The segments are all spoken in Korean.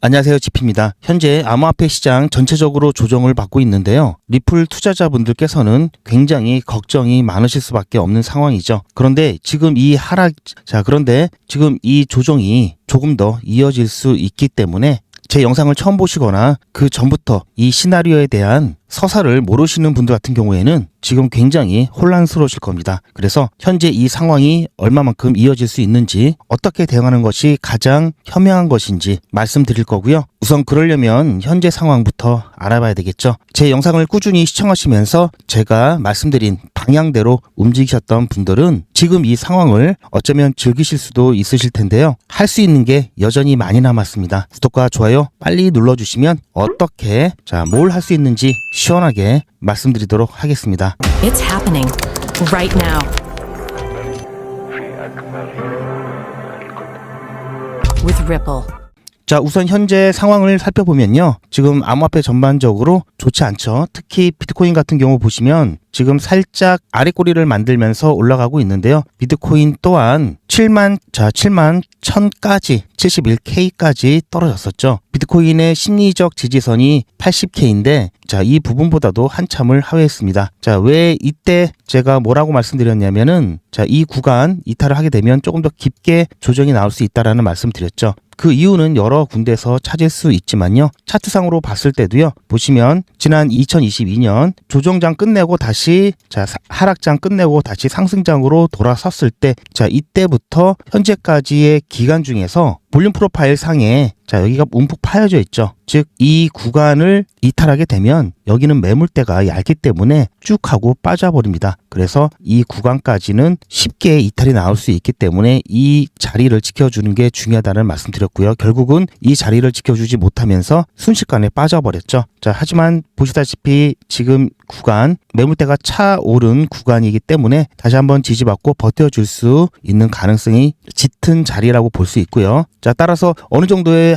안녕하세요, 지피입니다. 현재 암호화폐 시장 전체적으로 조정을 받고 있는데요. 리플 투자자분들께서는 굉장히 걱정이 많으실 수밖에 없는 상황이죠. 그런데 지금 이 조정이 조금 더 이어질 수 있기 때문에 제 영상을 처음 보시거나 그 전부터 이 시나리오에 대한 서사를 모르시는 분들 같은 경우에는 지금 굉장히 혼란스러우실 겁니다. 그래서 현재 이 상황이 얼마만큼 이어질 수 있는지, 어떻게 대응하는 것이 가장 현명한 것인지 말씀드릴 거고요. 우선 그러려면 현재 상황부터 알아봐야 되겠죠. 제 영상을 꾸준히 시청하시면서 제가 말씀드린 방향대로 움직이셨던 분들은 지금 이 상황을 어쩌면 즐기실 수도 있으실 텐데요. 할 수 있는 게 여전히 많이 남았습니다. 구독과 좋아요 빨리 눌러주시면 어떻게 뭘 할 수 있는지 시원하게 말씀드리도록 하겠습니다. It's happening right now. With Ripple. 자, 우선 현재 상황을 살펴보면요. 지금 암호화폐 전반적으로 좋지 않죠. 특히 비트코인 같은 경우 보시면 지금 살짝 아래 꼬리를 만들면서 올라가고 있는데요. 비트코인 또한 7만 1000까지 71K까지 떨어졌었죠. 비트코인의 심리적 지지선이 80K인데 이 부분보다도 한참을 하회했습니다. 왜 이때 제가 뭐라고 말씀드렸냐면은 이 구간 이탈을 하게 되면 조금 더 깊게 조정이 나올 수 있다라는 말씀드렸죠. 그 이유는 여러 군데서 찾을 수 있지만요. 차트상으로 봤을 때도요. 보시면 지난 2022년 조정장 끝내고 다시 하락장 끝내고 다시 상승장으로 돌아섰을 때 이때부터 현재까지의 기간 중에서 볼륨 프로파일 상에 여기가 움푹 파여져 있죠. 즉 이 구간을 이탈하게 되면 여기는 매물대가 얇기 때문에 쭉 하고 빠져버립니다. 그래서 이 구간까지는 쉽게 이탈이 나올 수 있기 때문에 이 자리를 지켜주는 게 중요하다는 말씀드렸고요. 결국은 이 자리를 지켜주지 못하면서 순식간에 빠져버렸죠. 하지만 보시다시피 지금 구간 매물대가 차오른 구간이기 때문에 다시 한번 지지받고 버텨줄 수 있는 가능성이 짙은 자리라고 볼 수 있고요. 따라서 어느 정도의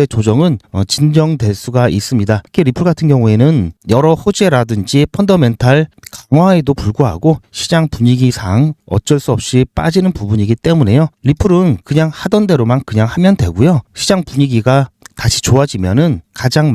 조정은 진정될 수가 있습니다. 특히 리플 같은 경우에는 여러 호재라든지 펀더멘탈 강화에도 불구하고 시장 분위기상 어쩔 수 없이 빠지는 부분이기 때문에요. 리플은 그냥 하던 대로만 그냥 하면 되고요. 시장 분위기가 다시 좋아지면은 가장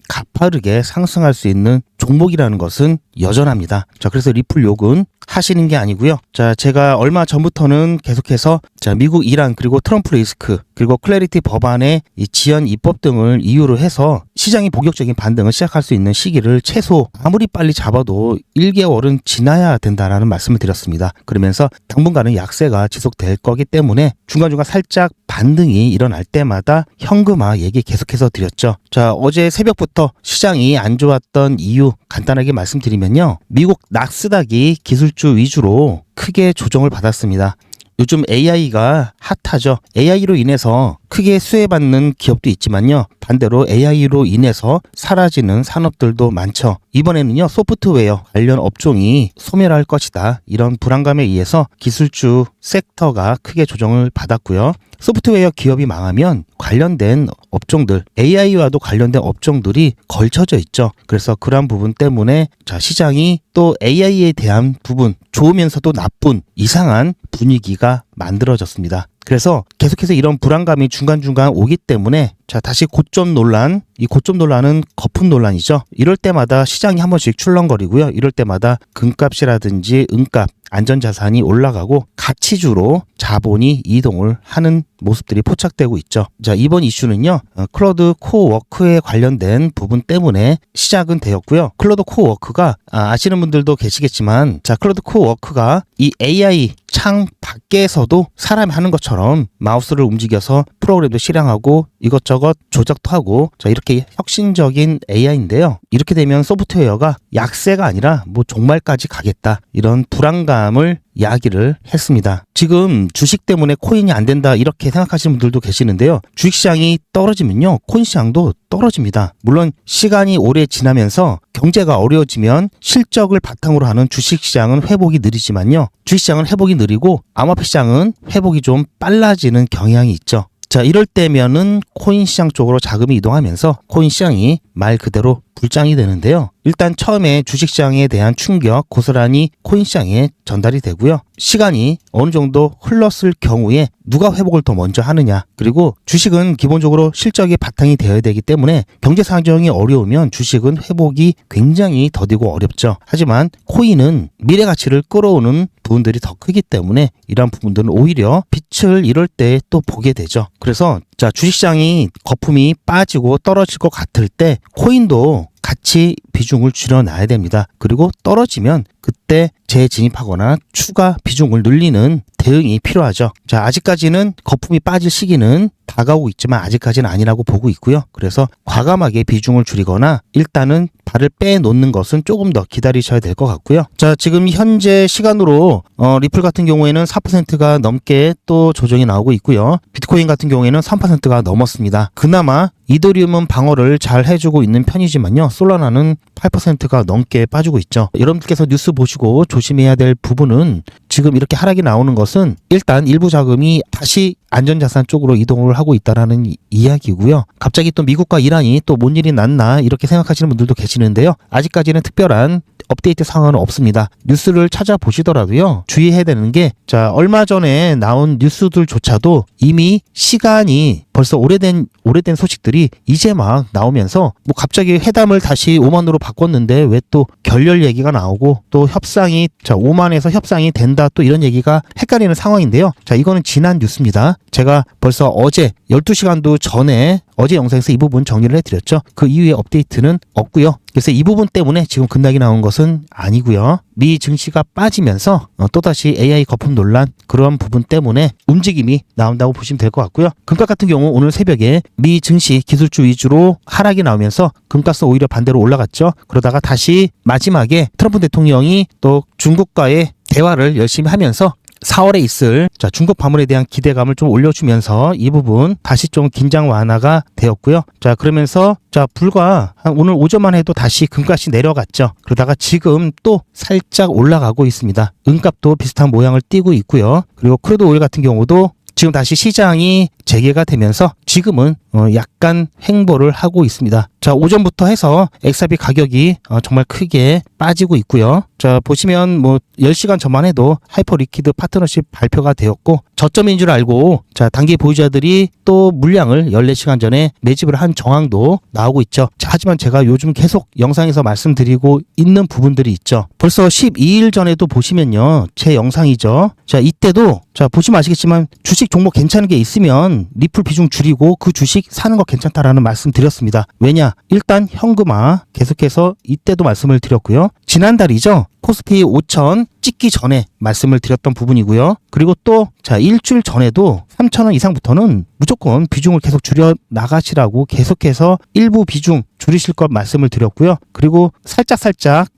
가파르게 상승할 수 있는 종목이라는 것은 여전합니다. 그래서 리플 욕은 하시는 게 아니고요. 제가 얼마 전부터는 계속해서 미국 이란 그리고 트럼프 리스크 그리고 클래리티 법안의 이 지연 입법 등을 이유로 해서 시장이 본격적인 반등을 시작할 수 있는 시기를 최소 아무리 빨리 잡아도 1개월은 지나야 된다라는 말씀을 드렸습니다. 그러면서 당분간은 약세가 지속될 거기 때문에 중간중간 살짝 반등이 일어날 때마다 현금화 얘기 계속해서 드렸죠. 어제 새벽부터 시장이 안 좋았던 이유 간단하게 말씀드리면요. 미국 나스닥이 기술주 위주로 크게 조정을 받았습니다. 요즘 AI가 핫하죠. AI로 인해서 크게 수혜받는 기업도 있지만요. 반대로 AI로 인해서 사라지는 산업들도 많죠. 이번에는요. 소프트웨어 관련 업종이 소멸할 것이다. 이런 불안감에 의해서 기술주 섹터가 크게 조정을 받았고요. 소프트웨어 기업이 망하면 관련된 업종들, AI와도 관련된 업종들이 걸쳐져 있죠. 그래서 그러한 부분 때문에 시장이 또 AI에 대한 부분, 좋으면서도 나쁜 이상한 분위기가 만들어졌습니다. 그래서 계속해서 이런 불안감이 중간중간 오기 때문에 다시 고점 논란, 이 고점 논란은 거품 논란이죠. 이럴 때마다 시장이 한 번씩 출렁거리고요. 이럴 때마다 금값이라든지 은값, 안전자산이 올라가고 가치주로 자본이 이동을 하는 모습들이 포착되고 있죠. 이번 이슈는요. 클로드 코워크에 관련된 부분 때문에 시작은 되었고요. 클로드 코워크가 아시는 분들도 계시겠지만 클로드 코워크가 이 AI 창 밖에서도 사람이 하는 것처럼 마우스를 움직여서 프로그램도 실행하고 이것저것 조작도 하고 이렇게 혁신적인 AI인데요. 이렇게 되면 소프트웨어가 약세가 아니라 종말까지 가겠다. 이런 불안감을 이야기를 했습니다. 지금 주식 때문에 코인이 안 된다 이렇게 생각하시는 분들도 계시는데요. 주식시장이 떨어지면요. 코인시장도 떨어집니다. 물론 시간이 오래 지나면서 경제가 어려워지면 실적을 바탕으로 하는 주식시장은 회복이 느리지만요. 주식시장은 회복이 느리고 암호화폐 시장은 회복이 좀 빨라지는 경향이 있죠. 이럴 때면은 코인 시장 쪽으로 자금이 이동하면서 코인 시장이 말 그대로 불장이 되는데요. 일단 처음에 주식시장에 대한 충격 고스란히 코인시장에 전달이 되고요. 시간이 어느 정도 흘렀을 경우에 누가 회복을 더 먼저 하느냐, 그리고 주식은 기본적으로 실적이 바탕이 되어야 되기 때문에 경제 사정이 어려우면 주식은 회복이 굉장히 더디고 어렵죠. 하지만 코인은 미래 가치를 끌어오는 부분들이 더 크기 때문에 이러한 부분들은 오히려 빛을 이럴 때 또 보게 되죠. 그래서 자, 주식시장이 거품이 빠지고 떨어질 것 같을 때 코인도 같이 비중을 줄여놔야 됩니다. 그리고 떨어지면 그때 재진입하거나 추가 비중을 늘리는 대응이 필요하죠. 자, 아직까지는 거품이 빠질 시기는 다가오고 있지만 아직까지는 아니라고 보고 있고요. 그래서 과감하게 비중을 줄이거나 일단은 발을 빼놓는 것은 조금 더 기다리셔야 될 것 같고요. 자, 지금 현재 시간으로 리플 같은 경우에는 4%가 넘게 또 조정이 나오고 있고요. 비트코인 같은 경우에는 3%가 넘었습니다. 그나마 이더리움은 방어를 잘 해주고 있는 편이지만요. 솔라나는 8%가 넘게 빠지고 있죠. 여러분들께서 뉴스 보시고 조심해야 될 부분은 지금 이렇게 하락이 나오는 것은 일단 일부 자금이 다시 안전자산 쪽으로 이동을 하고 있다라는 이야기고요. 갑자기 또 미국과 이란이 또 뭔 일이 났나 이렇게 생각하시는 분들도 계시는데요. 아직까지는 특별한 업데이트 상황은 없습니다. 뉴스를 찾아보시더라도요. 주의해야 되는 게, 자, 얼마 전에 나온 뉴스들조차도 이미 시간이 벌써 오래된 소식들이 이제 막 나오면서 뭐 갑자기 회담을 다시 5만으로 바꿨는데 왜 또 결렬 얘기가 나오고 또 협상이 5만에서 협상이 된다 또 이런 얘기가 헷갈리는 상황인데요. 자, 이거는 지난 뉴스입니다. 제가 벌써 어제 12시간도 전에 어제 영상에서 이 부분 정리를 해드렸죠. 그 이후에 업데이트는 없고요. 그래서 이 부분 때문에 지금 급락이 나온 것은 아니고요. 미 증시가 빠지면서 또다시 AI 거품 논란 그런 부분 때문에 움직임이 나온다고 보시면 될 것 같고요. 금값 같은 경우 오늘 새벽에 미 증시 기술주 위주로 하락이 나오면서 금값은 오히려 반대로 올라갔죠. 그러다가 다시 마지막에 트럼프 대통령이 또 중국과의 대화를 열심히 하면서 4월에 있을 중국 방문에 대한 기대감을 좀 올려주면서 이 부분 다시 좀 긴장 완화가 되었고요. 자, 그러면서 불과 한 오늘 오전만 해도 다시 금값이 내려갔죠. 그러다가 지금 또 살짝 올라가고 있습니다. 은값도 비슷한 모양을 띠고 있고요. 그리고 크루드 오일 같은 경우도 지금 다시 시장이 재개가 되면서 지금은 약간 횡보를 하고 있습니다. 자, 오전부터 해서 엑사비 가격이 정말 크게 빠지고 있고요. 자, 보시면 뭐 10시간 전만 해도 하이퍼 리퀴드 파트너십 발표가 되었고 저점인 줄 알고 자, 단기 보유자들이 또 물량을 14시간 전에 매집을 한 정황도 나오고 있죠. 자, 하지만 제가 요즘 계속 영상에서 말씀드리고 있는 부분들이 있죠. 벌써 12일 전에도 보시면요. 제 영상이죠. 자, 이때도 자, 보시면 아시겠지만 주식 종목 괜찮은 게 있으면 리플 비중 줄이고 그 주식 사는 거 괜찮다라는 말씀 드렸습니다. 왜냐? 일단 현금화 계속해서 이때도 말씀을 드렸고요. 지난달이죠. 코스피 5천 찍기 전에 말씀을 드렸던 부분이고요. 그리고 또 자, 일주일 전에도 3,000원 이상부터는 무조건 비중을 계속 줄여 나가시라고 계속해서 일부 비중 줄이실 것 말씀을 드렸고요. 그리고 살짝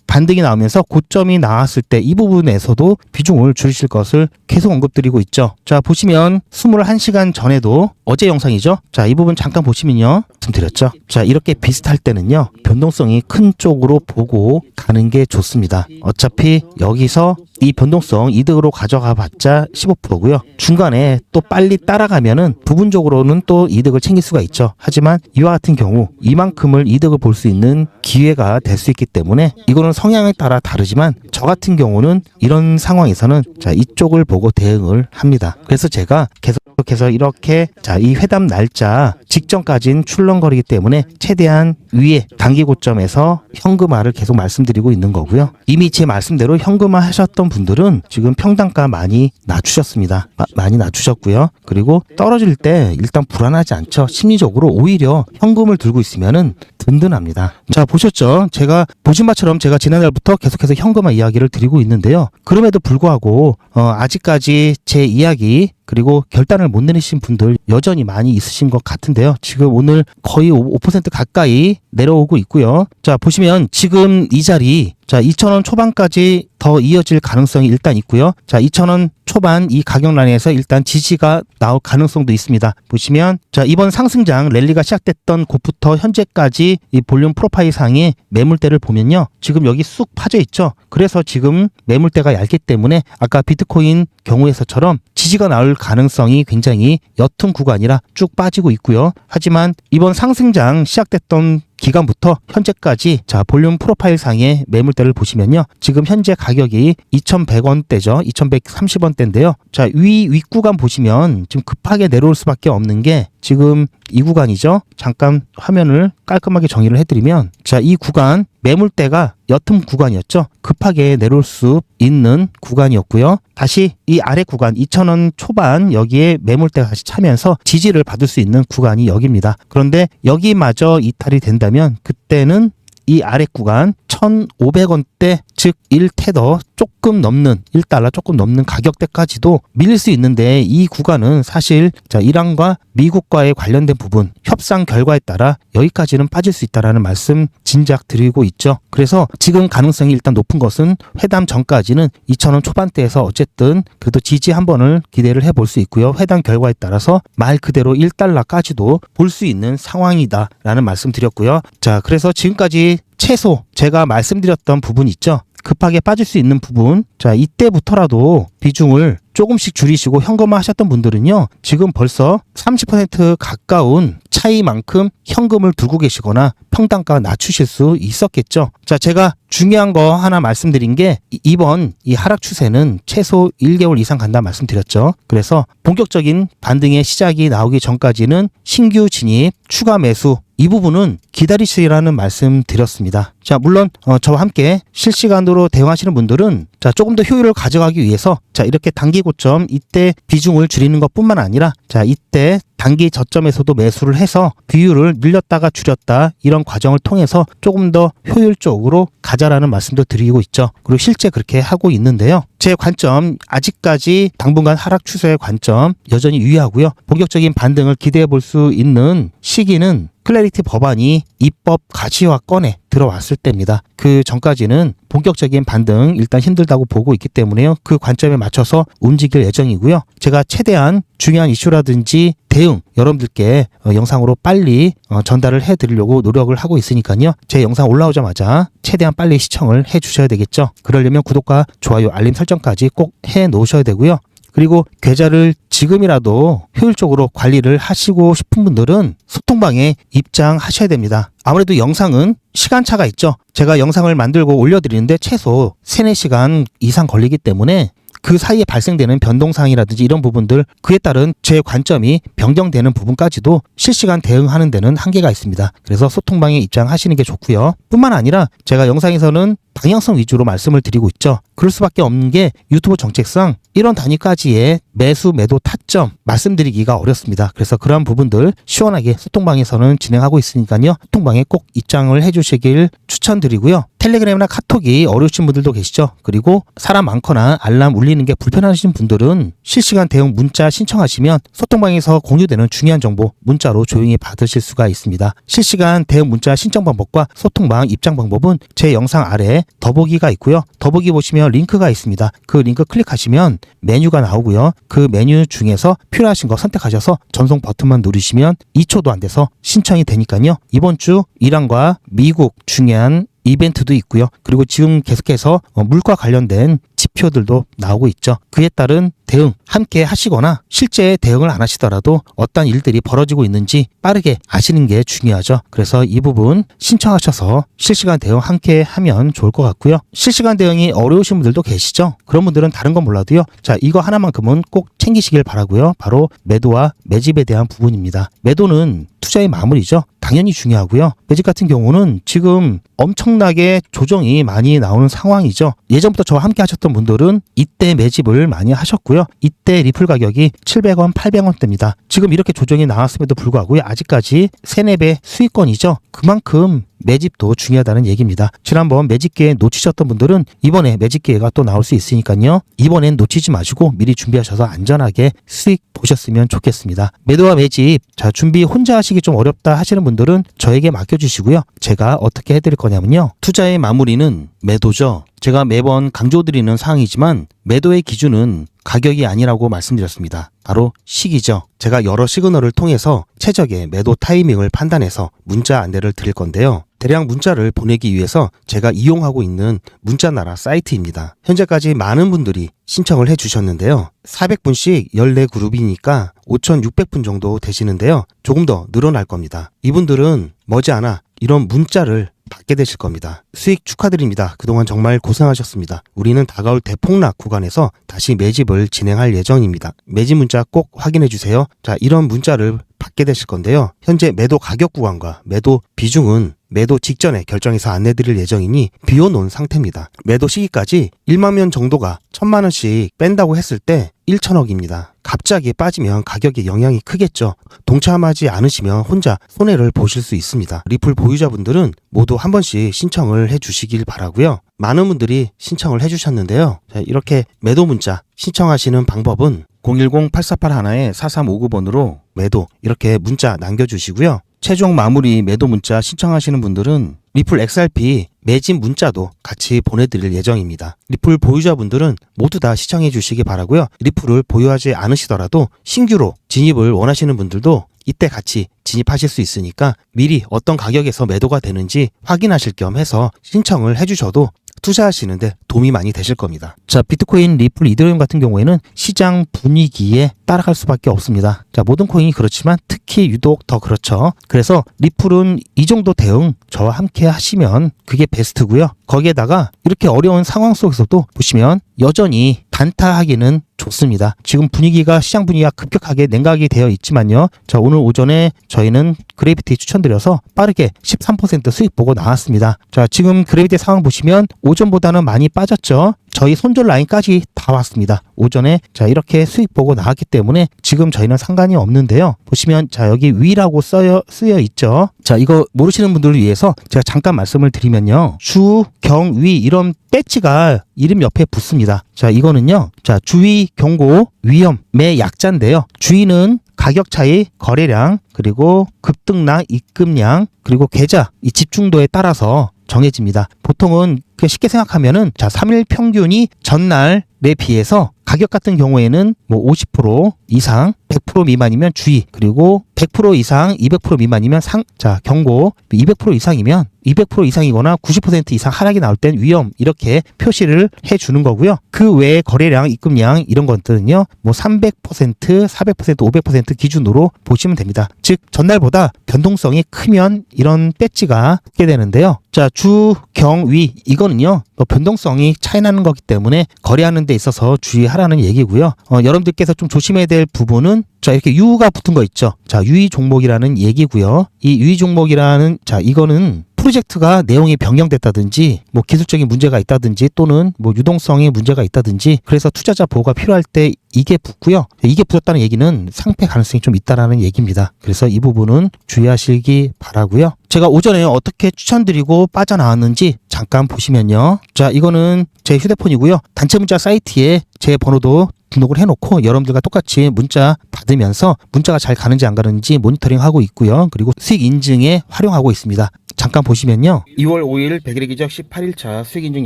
반등이 나오면서 고점이 나왔을 때 이 부분에서도 비중을 줄이실 것을 계속 언급드리고 있죠. 자, 보시면 21시간 전에도 어제 영상이죠. 자, 이 부분 잠깐 보시면요. 말씀드렸죠. 자, 이렇게 비슷할 때는요. 변동성이 큰 쪽으로 보고 가는 게 좋습니다. 어차피 여기서 이 변동성 이득으로 가져가 봤자 15%고요. 중간에 또 빨리 따라가면은 부분적으로는 또 이득을 챙길 수가 있죠. 하지만 이와 같은 경우 이만큼을 이득을 볼 수 있는 기회가 될 수 있기 때문에 이거는 성향에 따라 다르지만 저 같은 경우는 이런 상황에서는 자, 이쪽을 보고 대응을 합니다. 그래서 제가 계속해서 이렇게 자, 이 회담 날짜 직전까지는 출렁거리기 때문에 최대한 위에 단기 고점에서 현금화를 계속 말씀드리고 있는 거고요. 이미 제 말씀대로 현금화 하셨던 분들은 지금 평단가 많이 낮추셨습니다. 많이 낮추셨고요. 그리고 떨어질 때 일단 불안하지 않죠. 심리적으로 오히려 현금을 들고 있으면은 든든합니다. 자, 보셨죠? 제가 보신 바처럼 제가 지난달부터 계속해서 현금화 이야기를 드리고 있는데요. 그럼에도 불구하고 아직까지 제 이야기 그리고 결단을 못 내리신 분들 여전히 많이 있으신 것 같은데요. 지금 오늘 거의 5% 가까이 내려오고 있고요. 자, 보시면 지금 이 자리 자, 2,000원 초반까지 더 이어질 가능성이 일단 있고요. 자, 2,000원 초반 이 가격란에서 일단 지지가 나올 가능성도 있습니다. 보시면 자, 이번 상승장 랠리가 시작됐던 곳부터 현재까지 이 볼륨 프로파일 상의 매물대를 보면요. 지금 여기 쑥 파져 있죠. 그래서 지금 매물대가 얇기 때문에 아까 비트코인 경우에서처럼 지지가 나올 가능성이 굉장히 옅은 구간이라 쭉 빠지고 있고요. 하지만 이번 상승장 시작됐던 기간부터 현재까지 자 볼륨 프로파일 상의 매물대를 보시면요. 지금 현재 가격이 2,100원대죠. 2,130원대인데요. 자, 윗구간 보시면 지금 급하게 내려올 수밖에 없는 게 지금 이 구간이죠. 잠깐 화면을 깔끔하게 정리를 해드리면 자, 이 구간 매물대가 옅은 구간이었죠. 급하게 내려올 수 있는 구간이었고요. 다시 이 아래 구간 2,000원 초반 여기에 매물대가 다시 차면서 지지를 받을 수 있는 구간이 여기입니다. 그런데 여기마저 이탈이 된다면 그때는 이 아래 구간 1,500원대 즉 1테더 조금 넘는 1달러 조금 넘는 가격대까지도 밀릴 수 있는데 이 구간은 사실 자 이란과 미국과의 관련된 부분 협상 결과에 따라 여기까지는 빠질 수 있다라는 말씀 진작 드리고 있죠. 그래서 지금 가능성이 일단 높은 것은 회담 전까지는 2,000원 초반대에서 어쨌든 그래도 지지 한 번을 기대를 해볼 수 있고요. 회담 결과에 따라서 말 그대로 1달러까지도 볼 수 있는 상황이다라는 말씀 드렸고요. 자, 그래서 지금까지 최소 제가 말씀드렸던 부분 있죠. 급하게 빠질 수 있는 부분. 자, 이때부터라도 비중을 조금씩 줄이시고 현금화 하셨던 분들은요. 지금 벌써 30% 가까운 차이만큼 현금을 들고 계시거나 평단가 낮추실 수 있었겠죠. 자, 제가 중요한 거 하나 말씀드린 게 이번 이 하락 추세는 최소 1개월 이상 간다 말씀드렸죠. 그래서 본격적인 반등의 시작이 나오기 전까지는 신규 진입, 추가 매수 이 부분은 기다리시라는 말씀 드렸습니다. 자, 물론 저와 함께 실시간으로 대응하시는 분들은 자, 조금 더 효율을 가져가기 위해서 자, 이렇게 단기 고점 이때 비중을 줄이는 것뿐만 아니라 자, 이때 단기 저점에서도 매수를 해서 비율을 늘렸다가 줄였다 이런 과정을 통해서 조금 더 효율적으로 가자라는 말씀도 드리고 있죠. 그리고 실제 그렇게 하고 있는데요. 제 관점 아직까지 당분간 하락 추세의 관점 여전히 유의하고요. 본격적인 반등을 기대해 볼 수 있는 시기는 클래리티 법안이 입법 가시화권에 들어왔을 때입니다. 그 전까지는 본격적인 반등 일단 힘들다고 보고 있기 때문에요. 그 관점에 맞춰서 움직일 예정이고요. 제가 최대한 중요한 이슈라든지 대응 여러분들께 영상으로 빨리 전달을 해드리려고 노력을 하고 있으니까요. 제 영상 올라오자마자 최대한 빨리 시청을 해주셔야 되겠죠. 그러려면 구독과 좋아요, 알림 설정까지 꼭 해놓으셔야 되고요. 그리고 계좌를 지금이라도 효율적으로 관리를 하시고 싶은 분들은 소통방에 입장하셔야 됩니다. 아무래도 영상은 시간차가 있죠. 제가 영상을 만들고 올려드리는데 최소 3-4시간 이상 걸리기 때문에 그 사이에 발생되는 변동사항이라든지 이런 부분들 그에 따른 제 관점이 변경되는 부분까지도 실시간 대응하는 데는 한계가 있습니다. 그래서 소통방에 입장하시는 게 좋고요. 뿐만 아니라 제가 영상에서는 방향성 위주로 말씀을 드리고 있죠. 그럴 수밖에 없는 게 유튜브 정책상 이런 단위까지의 매수 매도 타점 말씀드리기가 어렵습니다. 그래서 그러한 부분들 시원하게 소통방에서는 진행하고 있으니까요. 소통방에 꼭 입장을 해주시길 추천드리고요. 텔레그램이나 카톡이 어려우신 분들도 계시죠. 그리고 사람 많거나 알람 울리는 게 불편하신 분들은 실시간 대응 문자 신청하시면 소통방에서 공유되는 중요한 정보 문자로 조용히 받으실 수가 있습니다. 실시간 대응 문자 신청 방법과 소통방 입장 방법은 제 영상 아래에 더보기가 있고요. 더보기 보시면 링크가 있습니다. 그 링크 클릭하시면 메뉴가 나오고요. 그 메뉴 중에서 필요하신 거 선택하셔서 전송 버튼만 누르시면 2초도 안 돼서 신청이 되니까요. 이번 주 이란과 미국 중요한 이벤트도 있고요. 그리고 지금 계속해서 물과 관련된 지표들도 나오고 있죠. 그에 따른 대응 함께 하시거나 실제 대응을 안 하시더라도 어떤 일들이 벌어지고 있는지 빠르게 아시는 게 중요하죠. 그래서 이 부분 신청하셔서 실시간 대응 함께 하면 좋을 것 같고요. 실시간 대응이 어려우신 분들도 계시죠. 그런 분들은 다른 건 몰라도요. 자, 이거 하나만큼은 꼭 챙기시길 바라고요. 바로 매도와 매집에 대한 부분입니다. 매도는 투자의 마무리죠. 당연히 중요하고요. 매집 같은 경우는 지금 엄청나게 조정이 많이 나오는 상황이죠. 예전부터 저와 함께 하셨던 분들은 이때 매집을 많이 하셨고요. 이때 리플 가격이 700원, 800원대입니다. 지금 이렇게 조정이 나왔음에도 불구하고 아직까지 3-4배 수익권이죠. 그만큼 매집도 중요하다는 얘기입니다. 지난번 매집 기회 놓치셨던 분들은 이번에 매집 기회가 또 나올 수 있으니까요. 이번엔 놓치지 마시고 미리 준비하셔서 안전하게 수익 보셨으면 좋겠습니다. 매도와 매집, 자, 준비 혼자 하시기 좀 어렵다 하시는 분들은 저에게 맡겨주시고요. 제가 어떻게 해드릴 거냐면요. 투자의 마무리는 매도죠. 제가 매번 강조드리는 사항이지만 매도의 기준은 가격이 아니라고 말씀드렸습니다. 바로 시기죠. 제가 여러 시그널을 통해서 최적의 매도 타이밍을 판단해서 문자 안내를 드릴 건데요. 대량 문자를 보내기 위해서 제가 이용하고 있는 문자나라 사이트입니다. 현재까지 많은 분들이 신청을 해주셨는데요. 400분씩 14그룹이니까 5,600분 정도 되시는데요. 조금 더 늘어날 겁니다. 이분들은 머지않아 이런 문자를 받게 되실 겁니다. 수익 축하드립니다. 그동안 정말 고생하셨습니다. 우리는 다가올 대폭락 구간에서 다시 매집을 진행할 예정입니다. 매집 문자 꼭 확인해 주세요. 자, 이런 문자를 받게 되실 건데요. 현재 매도 가격 구간과 매도 비중은 매도 직전에 결정해서 안내드릴 예정이니 비워놓은 상태입니다. 매도 시기까지 1만 명 정도가 1,000만 원씩 뺀다고 했을 때 1천억입니다. 갑자기 빠지면 가격에 영향이 크겠죠. 동참하지 않으시면 혼자 손해를 보실 수 있습니다. 리플 보유자분들은 모두 한 번씩 신청을 해주시길 바라고요. 많은 분들이 신청을 해주셨는데요. 자, 이렇게 매도 문자 신청하시는 방법은 010-8481-4359번으로 매도 이렇게 문자 남겨주시고요. 최종 마무리 매도 문자 신청하시는 분들은 리플 XRP 매집 문자도 같이 보내드릴 예정입니다. 리플 보유자분들은 모두 다 시청해 주시기 바라고요. 리플을 보유하지 않으시더라도 신규로 진입을 원하시는 분들도 이때 같이 진입하실 수 있으니까 미리 어떤 가격에서 매도가 되는지 확인하실 겸 해서 신청을 해주셔도 투자하시는데 도움이 많이 되실 겁니다. 자, 비트코인, 리플, 이더리움 같은 경우에는 시장 분위기에 따라갈 수밖에 없습니다. 자, 모든 코인이 그렇지만 특히 유독 더 그렇죠. 그래서 리플은 이 정도 대응 저와 함께 하시면 그게 베스트고요. 거기에다가 이렇게 어려운 상황 속에서도 보시면 여전히 단타하기는 좋습니다. 지금 분위기가 시장 분위기가 급격하게 냉각이 되어 있지만요. 자, 오늘 오전에 저희는 그래비티 추천드려서 빠르게 13% 수익 보고 나왔습니다. 자, 지금 그래비티 상황 보시면 오전보다는 많이 빠졌죠. 저희 손절 라인까지 다 왔습니다. 오전에 자 이렇게 수익 보고 나왔기 때문에 지금 저희는 상관이 없는데요. 보시면 자 여기 위라고 쓰여 있죠. 자, 이거 모르시는 분들을 위해서 제가 잠깐 말씀을 드리면요. 주, 경, 위 이런 배지가 이름 옆에 붙습니다. 자, 이거는요. 자, 주의, 경고, 위험의 약자인데요. 주의는 가격 차이, 거래량, 그리고 급등량, 입금량, 그리고 계좌, 이 집중도에 따라서 정해집니다. 보통은 그냥 쉽게 생각하면은 자 3일 평균이 전날에 비해서 가격 같은 경우에는 뭐 50% 이상, 100% 미만이면 주의, 그리고 100% 이상, 200% 미만이면 자 경고, 200% 이상이면 200% 이상이거나 90% 이상 하락이 나올 땐 위험 이렇게 표시를 해주는 거고요. 그 외에 거래량, 입금량 이런 것들은요, 뭐 300%, 400%, 500% 기준으로 보시면 됩니다. 즉 전날보다 변동성이 크면 이런 배지가 붙게 되는데요. 자, 주, 경, 위 이거는요, 변동성이 차이 나는 거기 때문에 거래하는 데 있어서 주의하라는 얘기고요. 여러분들께서 좀 조심해야 될 부분은 자 이렇게 유가 붙은 거 있죠. 자, 유의 종목이라는 얘기고요. 이 유의 종목이라는 자 이거는 프로젝트가 내용이 변경됐다든지 뭐 기술적인 문제가 있다든지 또는 뭐 유동성에 문제가 있다든지 그래서 투자자 보호가 필요할 때 이게 붙고요. 이게 붙었다는 얘기는 상패 가능성이 좀 있다라는 얘기입니다. 그래서 이 부분은 주의하시기 바라고요. 제가 오전에 어떻게 추천드리고 빠져나왔는지 잠깐 보시면요. 자, 이거는 제 휴대폰이고요. 단체 문자 사이트에 제 번호도 등록을 해놓고 여러분들과 똑같이 문자 받으면서 문자가 잘 가는지 안 가는지 모니터링하고 있고요. 그리고 수익 인증에 활용하고 있습니다. 잠깐 보시면요. 2월 5일 100일의 기적 18일차 수익 인증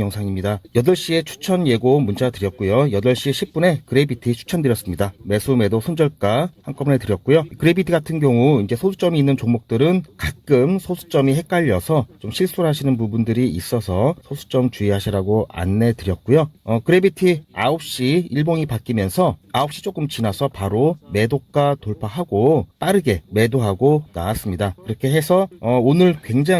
영상입니다. 8시에 추천 예고 문자 드렸고요. 8시 10분에 그래비티 추천드렸습니다. 매수 매도 손절가 한꺼번에 드렸고요. 그래비티 같은 경우 이제 소수점이 있는 종목들은 가끔 소수점이 헷갈려서 좀 실수를 하시는 부분들이 있어서 소수점 주의하시라고 안내 드렸고요. 그래비티 9시 일봉이 바뀌면서 9시 조금 지나서 바로 매도가 돌파하고 빠르게 매도하고 나왔습니다. 그렇게 해서 오늘 굉장히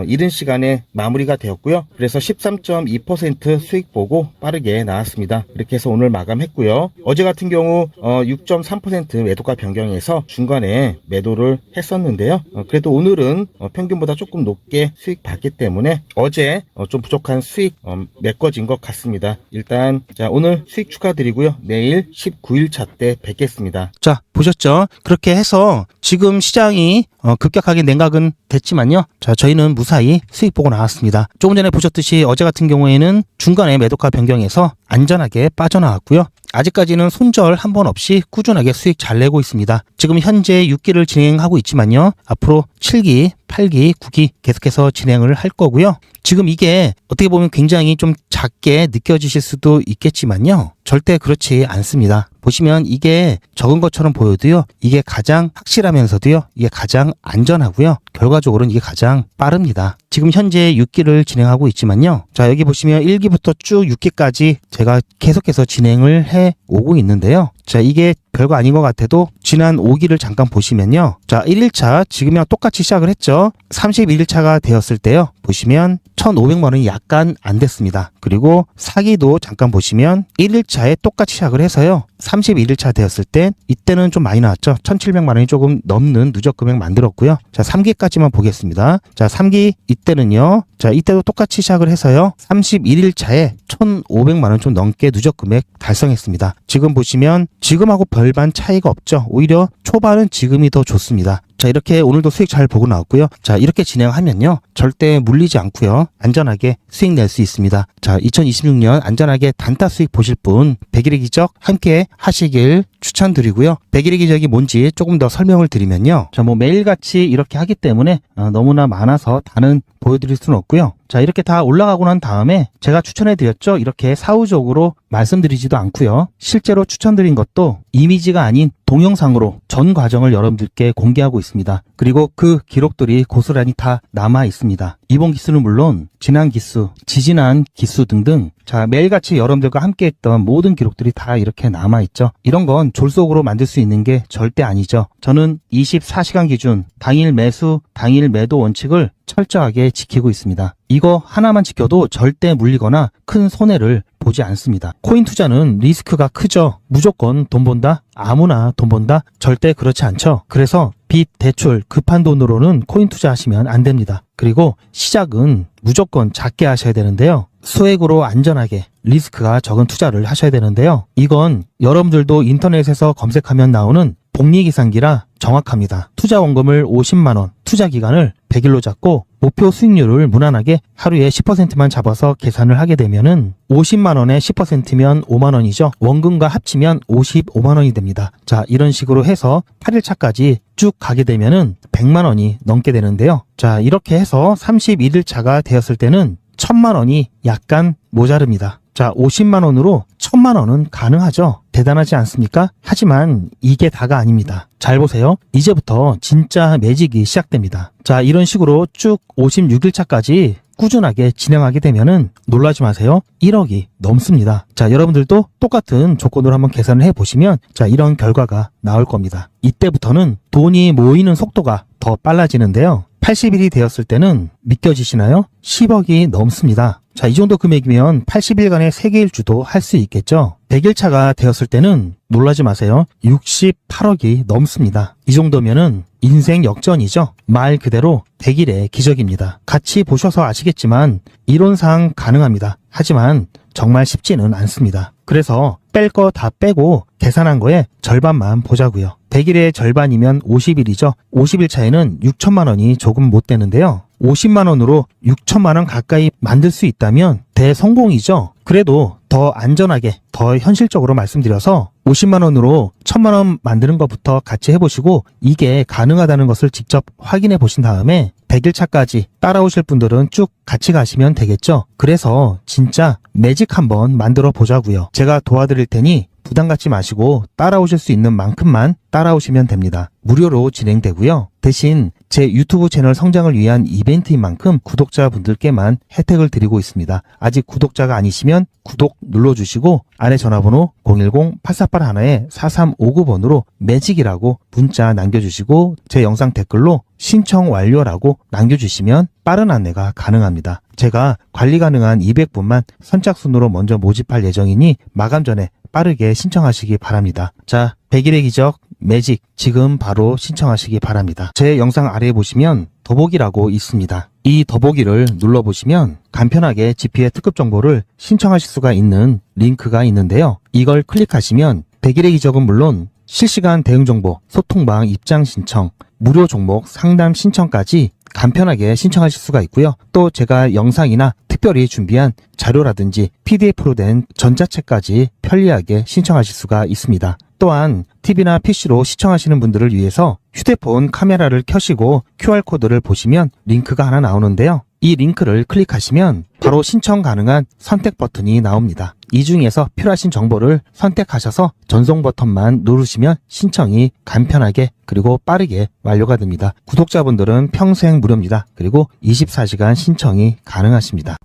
이른 시간에 마무리가 되었고요. 그래서 13.2% 수익 보고 빠르게 나왔습니다. 이렇게 해서 오늘 마감했고요. 어제 같은 경우 6.3% 매도가 변경해서 중간에 매도를 했었는데요. 그래도 오늘은 평균보다 조금 높게 수익 봤기 때문에 어제 좀 부족한 수익 메꿔진 것 같습니다. 일단 자 오늘 수익 축하드리고요. 내일 19일차 때 뵙겠습니다. 자, 보셨죠? 그렇게 해서 지금 시장이 급격하게 냉각은 됐지만요. 자, 저희는 무사히 수익 보고 나왔습니다. 조금 전에 보셨듯이 어제 같은 경우에는 중간에 매도가 변경해서 안전하게 빠져나왔고요. 아직까지는 손절 한 번 없이 꾸준하게 수익 잘 내고 있습니다. 지금 현재 6기를 진행하고 있지만요. 앞으로 7기, 8기, 9기 계속해서 진행을 할 거고요. 지금 이게 어떻게 보면 굉장히 좀 작게 느껴지실 수도 있겠지만요. 절대 그렇지 않습니다. 보시면 이게 적은 것처럼 보여도요. 이게 가장 확실하면서도요. 이게 가장 안전하고요. 결과적으로는 이게 가장 빠릅니다. 지금 현재 6기를 진행하고 있지만요. 자, 여기 보시면 1기부터 쭉 6기까지 제가 계속해서 진행을 해 오고 있는데요. 자, 이게 별거 아닌 것 같아도 지난 5기를 잠깐 보시면요. 자, 1일차 지금이랑 똑같이 시작을 했죠. 31일차가 되었을 때요. 보시면 1,500만 원이 약간 안 됐습니다. 그리고 4기도 잠깐 보시면 1일차에 똑같이 시작을 해서요. 31일차 되었을 때 이때는 좀 많이 나왔죠. 1,700만 원이 조금 넘는 누적 금액 만들었고요. 자, 3기까지만 보겠습니다. 자, 3기 이때는요. 자, 이때도 똑같이 시작을 해서요. 31일차에 1,500만 원 좀 넘게 누적 금액 달성했습니다. 지금 보시면 지금하고 별반 차이가 없죠. 오히려 초반은 지금이 더 좋습니다. 자, 이렇게 오늘도 수익 잘 보고 나왔고요. 자, 이렇게 진행하면요. 절대 물리지 않고요. 안전하게 수익 낼 수 있습니다. 자, 2026년 안전하게 단타 수익 보실 분 100일의 기적 함께 하시길 추천드리고요. 100일의 기적이 뭔지 조금 더 설명을 드리면요. 자, 뭐 매일같이 이렇게 하기 때문에 너무나 많아서 다는 보여드릴 수는 없고요. 자, 이렇게 다 올라가고 난 다음에 제가 추천해드렸죠. 이렇게 사후적으로 말씀드리지도 않고요. 실제로 추천드린 것도 이미지가 아닌 동영상으로 전 과정을 여러분들께 공개하고 있습니다. 그리고 그 기록들이 고스란히 다 남아 있습니다. 이번 기수는 물론 지난 기수, 지지난 기수 등등 자, 매일같이 여러분들과 함께 했던 모든 기록들이 다 이렇게 남아 있죠. 이런 건 졸속으로 만들 수 있는 게 절대 아니죠. 저는 24시간 기준 당일 매수, 당일 매도 원칙을 철저하게 지키고 있습니다. 이거 하나만 지켜도 절대 물리거나 큰 손해를 보지 않습니다. 코인 투자는 리스크가 크죠. 무조건 돈 번다? 아무나 돈 번다? 절대 그렇지 않죠. 그래서 빚, 대출, 급한 돈으로는 코인 투자하시면 안 됩니다. 그리고 시작은 무조건 작게 하셔야 되는데요. 소액으로 안전하게 리스크가 적은 투자를 하셔야 되는데요. 이건 여러분들도 인터넷에서 검색하면 나오는 복리계산기라 정확합니다. 투자 원금을 50만 원, 투자 기간을 100일로 잡고 목표 수익률을 무난하게 하루에 10%만 잡아서 계산을 하게 되면은 50만 원에 10%면 5만 원이죠. 원금과 합치면 55만 원이 됩니다. 자, 이런 식으로 해서 8일차까지 쭉 가게 되면은 100만 원이 넘게 되는데요. 자, 이렇게 해서 31일차가 되었을 때는 1,000만 원이 약간 모자릅니다. 자, 50만 원으로 1,000만 원은 가능하죠. 대단하지 않습니까? 하지만 이게 다가 아닙니다. 잘 보세요. 이제부터 진짜 매직이 시작됩니다. 자, 이런 식으로 쭉 56일차까지 꾸준하게 진행하게 되면은 놀라지 마세요. 1억이 넘습니다. 자, 여러분들도 똑같은 조건으로 한번 계산을 해보시면 자, 이런 결과가 나올 겁니다. 이때부터는 돈이 모이는 속도가 더 빨라지는데요. 80일이 되었을 때는 믿겨지시나요? 10억이 넘습니다. 자, 이 정도 금액이면 80일간의 세계일주도 할 수 있겠죠? 100일차가 되었을 때는 놀라지 마세요. 68억이 넘습니다. 이 정도면은 인생 역전이죠. 말 그대로 100일의 기적입니다. 같이 보셔서 아시겠지만 이론상 가능합니다. 하지만 정말 쉽지는 않습니다. 그래서 뺄 거 다 빼고 계산한 거에 절반만 보자고요. 100일의 절반이면 50일이죠. 50일 차에는 6천만 원이 조금 못 되는데요. 50만 원으로 6천만 원 가까이 만들 수 있다면 대성공이죠. 그래도 더 안전하게, 더 현실적으로 말씀드려서 50만 원으로 1,000만 원 만드는 것부터 같이 해보시고 이게 가능하다는 것을 직접 확인해 보신 다음에 100일차까지 따라오실 분들은 쭉 같이 가시면 되겠죠. 그래서 진짜 매직 한번 만들어 보자고요. 제가 도와드릴 테니 부담 갖지 마시고 따라오실 수 있는 만큼만 따라오시면 됩니다. 무료로 진행되고요. 대신 제 유튜브 채널 성장을 위한 이벤트인 만큼 구독자분들께만 혜택을 드리고 있습니다. 아직 구독자가 아니시면 구독 눌러주시고 아래 전화번호 010-8481-4359번으로 매직이라고 문자 남겨주시고 제 영상 댓글로 신청 완료라고 남겨주시면 빠른 안내가 가능합니다. 제가 관리 가능한 200분만 선착순으로 먼저 모집할 예정이니 마감 전에 빠르게 신청하시기 바랍니다. 자, 100일의 기적 매직 지금 바로 신청하시기 바랍니다. 제 영상 아래에 보시면 더보기라고 있습니다. 이 더보기를 눌러보시면 간편하게 GP의 특급 정보를 신청하실 수가 있는 링크가 있는데요. 이걸 클릭하시면 100일의 기적은 물론 실시간 대응 정보, 소통방 입장 신청, 무료 종목 상담 신청까지 간편하게 신청하실 수가 있고요. 또 제가 영상이나 특별히 준비한 자료라든지 PDF로 된 전자책까지 편리하게 신청하실 수가 있습니다. 또한 TV나 PC로 시청하시는 분들을 위해서 휴대폰 카메라를 켜시고 QR코드를 보시면 링크가 하나 나오는데요. 이 링크를 클릭하시면 바로 신청 가능한 선택 버튼이 나옵니다. 이 중에서 필요하신 정보를 선택하셔서 전송 버튼만 누르시면 신청이 간편하게 그리고 빠르게 완료가 됩니다. 구독자분들은 평생 무료입니다. 그리고 24시간 신청이 가능하십니다.